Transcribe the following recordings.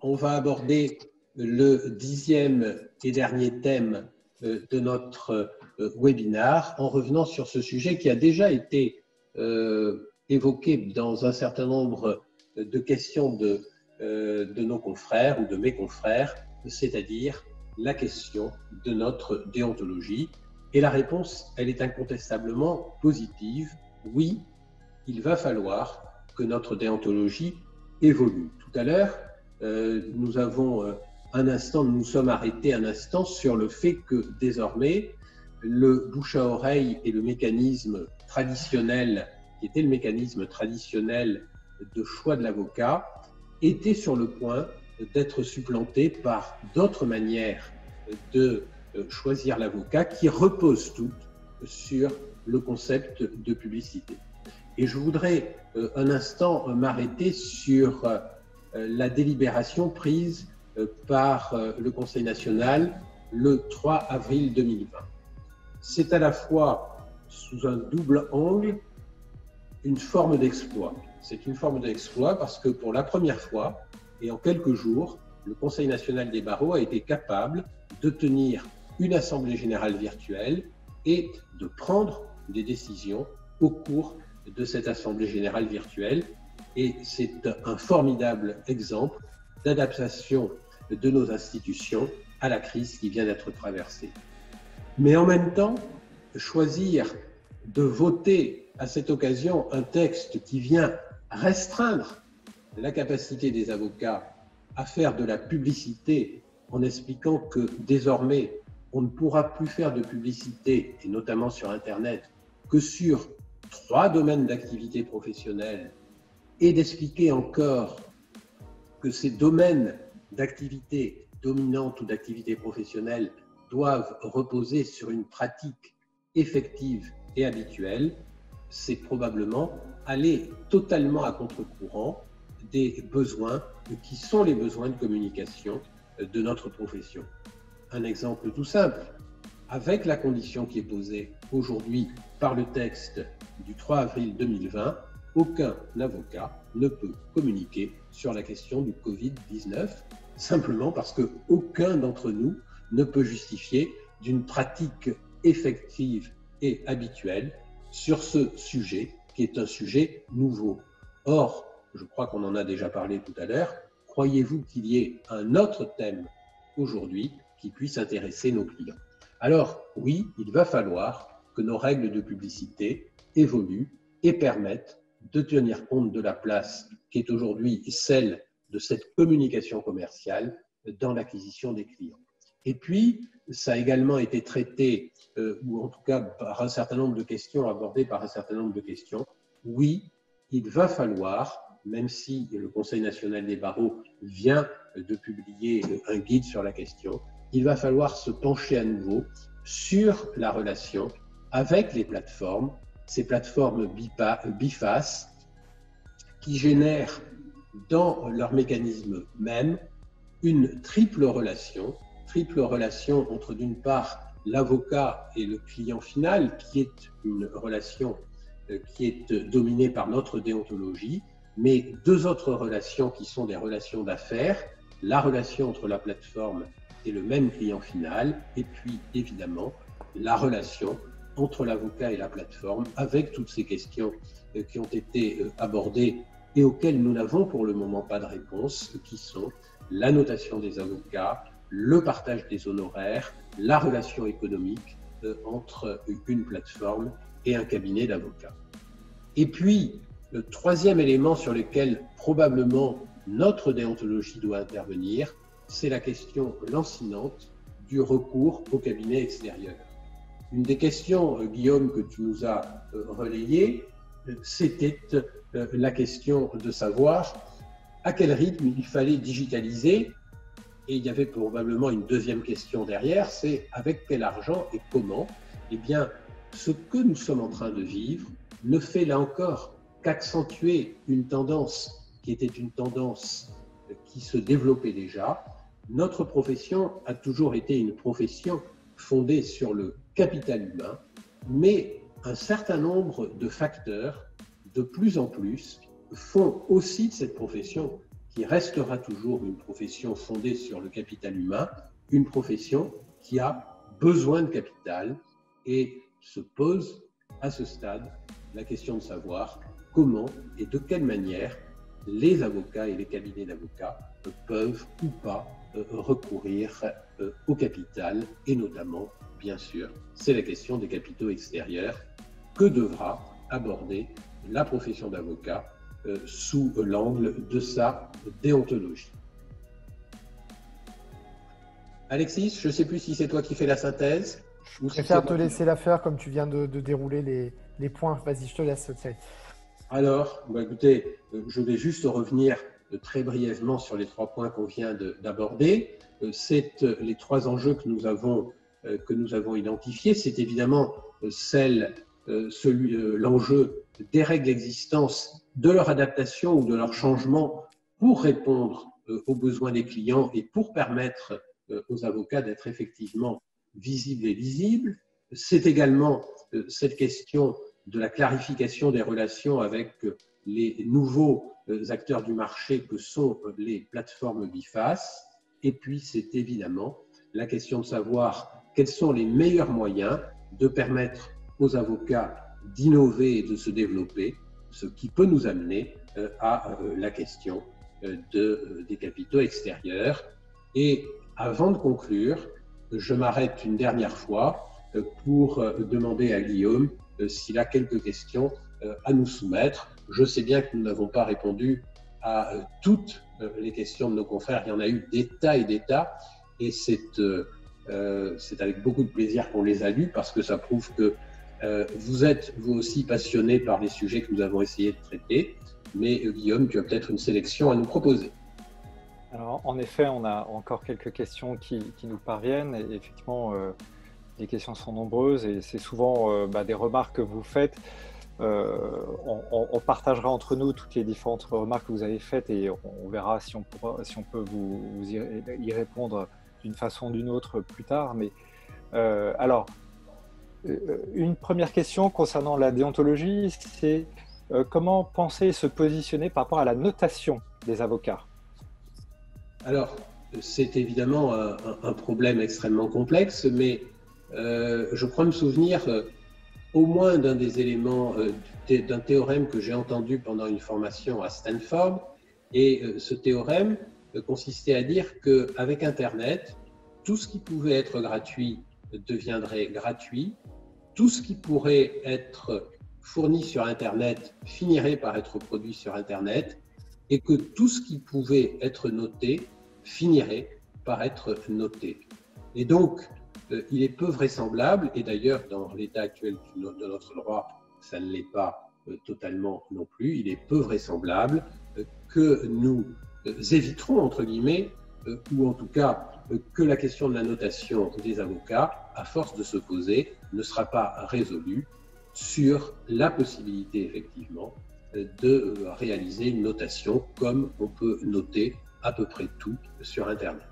On va aborder le 10e et dernier thème de notre webinaire en revenant sur ce sujet qui a déjà été évoqué dans un certain nombre de questions de nos confrères ou de mes confrères, c'est-à-dire la question de notre déontologie. Et la réponse, elle est incontestablement positive. Oui, il va falloir que notre déontologie évolue. Tout à l'heure, nous sommes arrêtés un instant sur le fait que désormais, le bouche à oreille et le mécanisme traditionnel, qui était le mécanisme traditionnel de choix de l'avocat, étaient sur le point d'être supplantés par d'autres manières de choisir l'avocat qui reposent toutes sur le concept de publicité. Et je voudrais un instant m'arrêter sur la délibération prise par le Conseil national le 3 avril 2020. C'est à la fois, sous un double angle, une forme d'exploit. C'est une forme d'exploit parce que pour la première fois, et en quelques jours, le Conseil national des barreaux a été capable de tenir une assemblée générale virtuelle et de prendre des décisions au cours de cette assemblée générale virtuelle. Et c'est un formidable exemple d'adaptation de nos institutions à la crise qui vient d'être traversée. Mais en même temps, choisir de voter à cette occasion un texte qui vient restreindre la capacité des avocats à faire de la publicité en expliquant que désormais on ne pourra plus faire de publicité, et notamment sur Internet, que sur 3 domaines d'activité professionnelle, et d'expliquer encore que ces domaines d'activité dominante ou d'activité professionnelle doivent reposer sur une pratique effective et habituelle, c'est probablement aller totalement à contre-courant des besoins qui sont les besoins de communication de notre profession. Un exemple tout simple, avec la condition qui est posée aujourd'hui par le texte du 3 avril 2020, aucun avocat ne peut communiquer sur la question du Covid-19, simplement parce qu'aucun d'entre nous ne peut justifier d'une pratique effective et habituelle sur ce sujet, qui est un sujet nouveau. Or, je crois qu'on en a déjà parlé tout à l'heure, croyez-vous qu'il y ait un autre thème aujourd'hui qui puisse intéresser nos clients? Alors, oui, il va falloir que nos règles de publicité évoluent et permettent de tenir compte de la place qui est aujourd'hui celle de cette communication commerciale dans l'acquisition des clients. Et puis, ça a également été traité, ou en tout cas par un certain nombre de questions, abordé par un certain nombre de questions. Oui, il va falloir, même si le Conseil national des barreaux vient de publier un guide sur la question, il va falloir se pencher à nouveau sur la relation avec les plateformes, ces plateformes bifaces qui génèrent dans leur mécanisme même une triple relation entre d'une part l'avocat et le client final, qui est une relation qui est dominée par notre déontologie, mais 2 autres relations qui sont des relations d'affaires, la relation entre la plateforme et le même client final, et puis évidemment la relation entre l'avocat et la plateforme, avec toutes ces questions qui ont été abordées et auxquelles nous n'avons pour le moment pas de réponse, qui sont la notation des avocats, le partage des honoraires, la relation économique entre une plateforme et un cabinet d'avocats. Et puis, le 3e élément sur lequel probablement notre déontologie doit intervenir, c'est la question lancinante du recours au cabinet extérieur. Une des questions, Guillaume, que tu nous as relayées, c'était la question de savoir à quel rythme il fallait digitaliser. Et il y avait probablement une 2e question derrière, c'est avec quel argent et comment. Eh bien, ce que nous sommes en train de vivre ne fait là encore qu'accentuer une tendance qui était une tendance qui se développait déjà. Notre profession a toujours été une profession fondée sur le capital humain, mais un certain nombre de facteurs, de plus en plus, font aussi de cette profession, qui restera toujours une profession fondée sur le capital humain, une profession qui a besoin de capital et se pose à ce stade la question de savoir comment et de quelle manière les avocats et les cabinets d'avocats peuvent ou pas recourir au capital et notamment, bien sûr, c'est la question des capitaux extérieurs que devra aborder la profession d'avocat sous l'angle de sa déontologie. Alexis, je ne sais plus si c'est toi qui fais la synthèse. Je préfère te laisser la faire comme tu viens de dérouler les points. Vas-y, je te laisse. Alors, écoutez, je vais juste revenir très brièvement sur les 3 points qu'on vient d'aborder. C'est les 3 enjeux que nous avons identifiés. C'est évidemment l'enjeu des règles d'existence, de leur adaptation ou de leur changement pour répondre aux besoins des clients et pour permettre aux avocats d'être effectivement visibles et lisibles. C'est également cette question de la clarification des relations avec les nouveaux acteurs du marché que sont les plateformes bifaces. Et puis, c'est évidemment la question de savoir quels sont les meilleurs moyens de permettre aux avocats d'innover et de se développer, ce qui peut nous amener à la question des capitaux extérieurs. Et avant de conclure, je m'arrête une dernière fois pour demander à Guillaume s'il a quelques questions à nous soumettre. Je sais bien que nous n'avons pas répondu à toutes les questions de nos confrères. Il y en a eu des tas et des tas. Et c'est avec beaucoup de plaisir qu'on les a lus parce que ça prouve que vous êtes vous aussi passionné par les sujets que nous avons essayé de traiter. Mais Guillaume, tu as peut-être une sélection à nous proposer. Alors, en effet, on a encore quelques questions qui nous parviennent. Et effectivement, les questions sont nombreuses et c'est souvent des remarques que vous faites. On partagera entre nous toutes les différentes remarques que vous avez faites et on verra si on peut vous y répondre d'une façon ou d'une autre plus tard. Mais alors, une première question concernant la déontologie, c'est comment penser et se positionner par rapport à la notation des avocats? Alors, c'est évidemment un problème extrêmement complexe, mais je crois me souvenir au moins d'un des éléments d'un théorème que j'ai entendu pendant une formation à Stanford. Et ce théorème consistait à dire qu'avec Internet, tout ce qui pouvait être gratuit deviendrait gratuit, tout ce qui pourrait être fourni sur Internet finirait par être produit sur Internet, et que tout ce qui pouvait être noté finirait par être noté. Et donc, il est peu vraisemblable, et d'ailleurs dans l'état actuel de notre droit, ça ne l'est pas totalement non plus, il est peu vraisemblable que nous éviterons, entre guillemets, ou en tout cas que la question de la notation des avocats, à force de se poser, ne sera pas résolue sur la possibilité effectivement de réaliser une notation comme on peut noter à peu près tout sur Internet.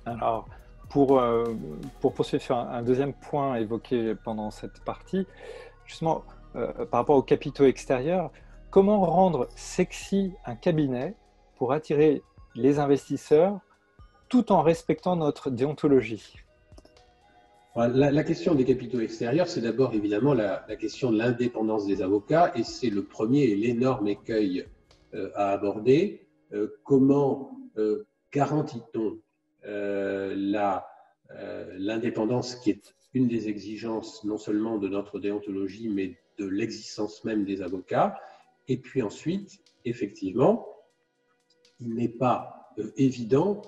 Alors, pour poursuivre sur un deuxième point évoqué pendant cette partie, justement par rapport aux capitaux extérieurs, comment rendre sexy un cabinet pour attirer les investisseurs tout en respectant notre déontologie? La question des capitaux extérieurs, c'est d'abord évidemment la question de l'indépendance des avocats et c'est le premier et l'énorme écueil à aborder. Comment garantit-on l'indépendance qui est une des exigences non seulement de notre déontologie mais de l'existence même des avocats? Et puis ensuite, effectivement, il n'est pas évident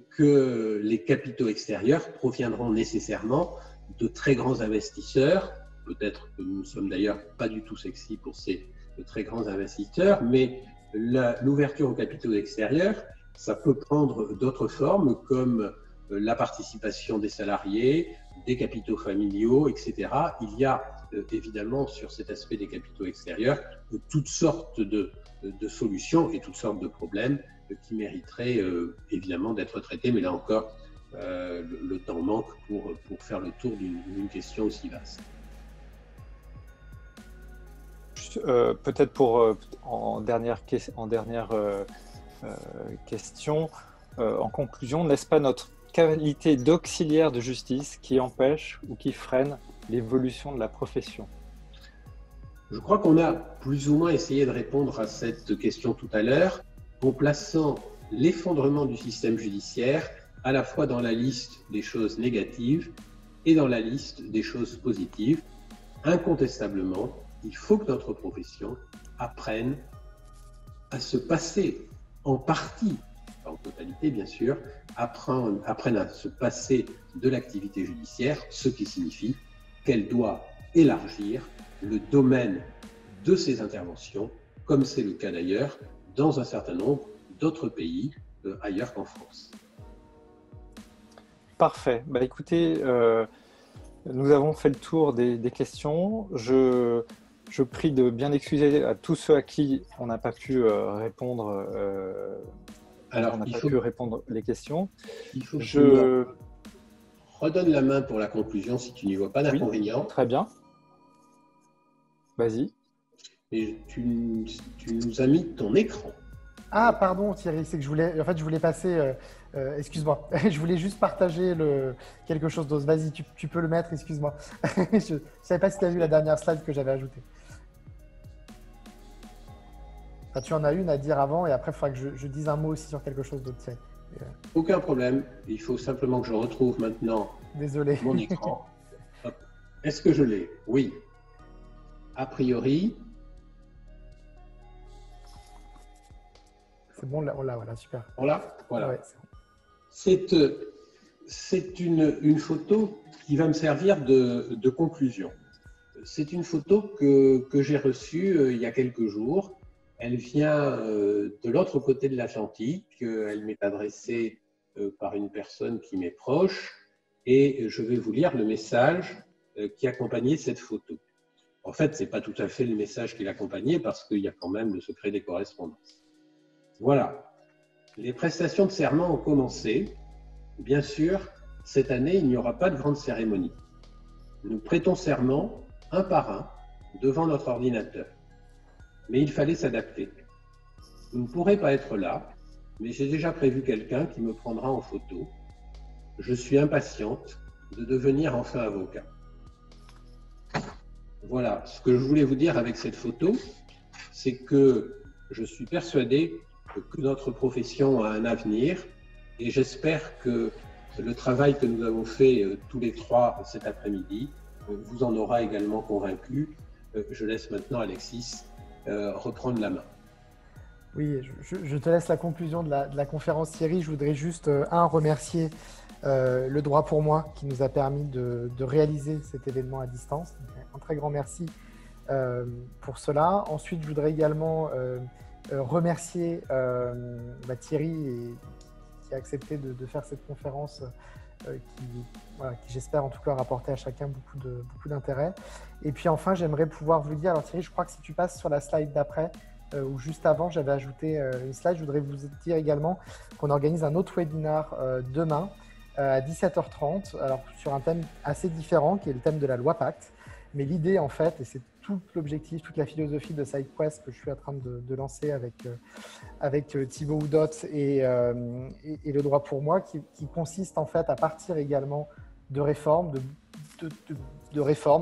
que les capitaux extérieurs proviendront nécessairement de très grands investisseurs. Peut-être que nous ne sommes d'ailleurs pas du tout sexy pour ces très grands investisseurs, mais l'ouverture aux capitaux extérieurs, ça peut prendre d'autres formes comme la participation des salariés, des capitaux familiaux, etc. Il y a évidemment sur cet aspect des capitaux extérieurs toutes sortes de solutions et toutes sortes de problèmes qui mériteraient évidemment d'être traités, mais là encore, le temps manque pour faire le tour d'une question aussi vaste. Peut-être en dernière question. En conclusion, n'est-ce pas notre qualité d'auxiliaire de justice qui empêche ou qui freine l'évolution de la profession? Je crois qu'on a plus ou moins essayé de répondre à cette question tout à l'heure en plaçant l'effondrement du système judiciaire à la fois dans la liste des choses négatives et dans la liste des choses positives. Incontestablement, il faut que notre profession apprenne à se passer en partie, pas en totalité bien sûr, apprenne à se passer de l'activité judiciaire, ce qui signifie qu'elle doit élargir le domaine de ses interventions, comme c'est le cas d'ailleurs dans un certain nombre d'autres pays ailleurs qu'en France. Parfait. Bah, écoutez, nous avons fait le tour des questions. Je prie de bien excuser à tous ceux à qui on n'a pas pu répondre. Alors, on n'a pas pu répondre les questions. Il faut que je redonne la main pour la conclusion si tu n'y vois pas d'inconvénient. Oui, très bien. Vas-y. Et tu nous as mis ton écran. Ah, pardon Thierry, c'est que je voulais passer, excuse-moi, je voulais juste partager quelque chose d'autre. Vas-y, tu peux le mettre, excuse-moi. Je ne savais pas si tu as vu la dernière slide que j'avais ajoutée. Enfin, tu en as une à dire avant et après, il faudra que je dise un mot aussi sur quelque chose d'autre. Aucun problème, il faut simplement que je retrouve maintenant mon écran. Est-ce que je l'ai? Oui. A priori. C'est bon, on l'a, voilà, super. On l'a? Voilà. Ouais, c'est une photo qui va me servir de conclusion. C'est une photo que j'ai reçue il y a quelques jours. Elle vient de l'autre côté de l'Atlantique. Elle m'est adressée par une personne qui m'est proche et je vais vous lire le message qui accompagnait cette photo. En fait, ce n'est pas tout à fait le message qui l'accompagnait parce qu'il y a quand même le secret des correspondances. Voilà, les prestations de serment ont commencé. Bien sûr, cette année, il n'y aura pas de grande cérémonie. Nous prêtons serment un par un devant notre ordinateur. Mais il fallait s'adapter. Vous ne pourrez pas être là, mais j'ai déjà prévu quelqu'un qui me prendra en photo. Je suis impatiente de devenir enfin avocat. Voilà, ce que je voulais vous dire avec cette photo, c'est que je suis persuadé que notre profession a un avenir et j'espère que le travail que nous avons fait tous les trois cet après-midi vous en aura également convaincu. Je laisse maintenant Alexis reprendre la main. Oui, je te laisse la conclusion de la conférence, Thierry. Je voudrais juste, remercier le droit pour moi qui nous a permis de réaliser cet événement à distance. Un très grand merci pour cela. Ensuite, je voudrais également remercier Thierry qui a accepté de faire cette conférence qui j'espère en tout cas rapporter à chacun beaucoup d'intérêt. Et puis enfin, j'aimerais pouvoir vous dire, alors Thierry, je crois que si tu passes sur la slide d'après, ou juste avant, j'avais ajouté une slide, je voudrais vous dire également qu'on organise un autre webinar demain à 17h30, alors sur un thème assez différent qui est le thème de la loi Pacte. Mais l'idée en fait, et c'est tout l'objectif, toute la philosophie de SideQuest que je suis en train de lancer avec Thibaut Oudot et le droit pour moi, qui consiste en fait à partir également de réformes,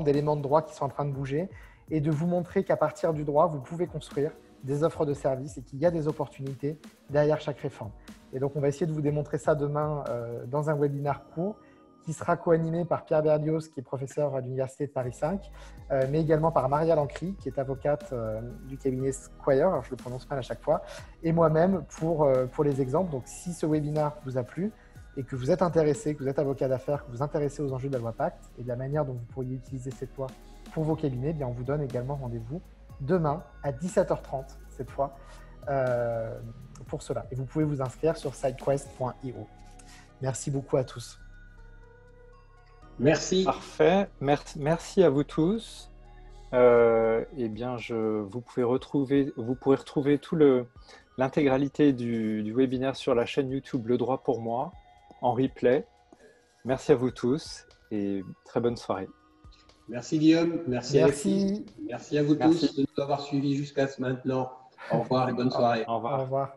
d'éléments de droit qui sont en train de bouger et de vous montrer qu'à partir du droit, vous pouvez construire des offres de services et qu'il y a des opportunités derrière chaque réforme. Et donc, on va essayer de vous démontrer ça demain dans un webinaire court qui sera co-animé par Pierre Berlioz, qui est professeur à l'Université de Paris 5, mais également par Maria Lancry, qui est avocate du cabinet Squire, alors je le prononce mal à chaque fois, et moi-même pour les exemples. Donc, si ce webinaire vous a plu et que vous êtes intéressé, que vous êtes avocat d'affaires, que vous vous intéressez aux enjeux de la loi Pacte et de la manière dont vous pourriez utiliser cette loi pour vos cabinets, eh bien, on vous donne également rendez-vous demain à 17h30 cette fois pour cela. Et vous pouvez vous inscrire sur sidequest.io. Merci beaucoup à tous. Merci. Parfait. Merci à vous tous. Eh bien, vous pourrez retrouver l'intégralité du webinaire sur la chaîne YouTube Le Droit pour moi en replay. Merci à vous tous et très bonne soirée. Merci Guillaume, merci Alexis. Merci à vous tous de nous avoir suivis jusqu'à maintenant. Au revoir et bonne soirée. Au revoir. Au revoir.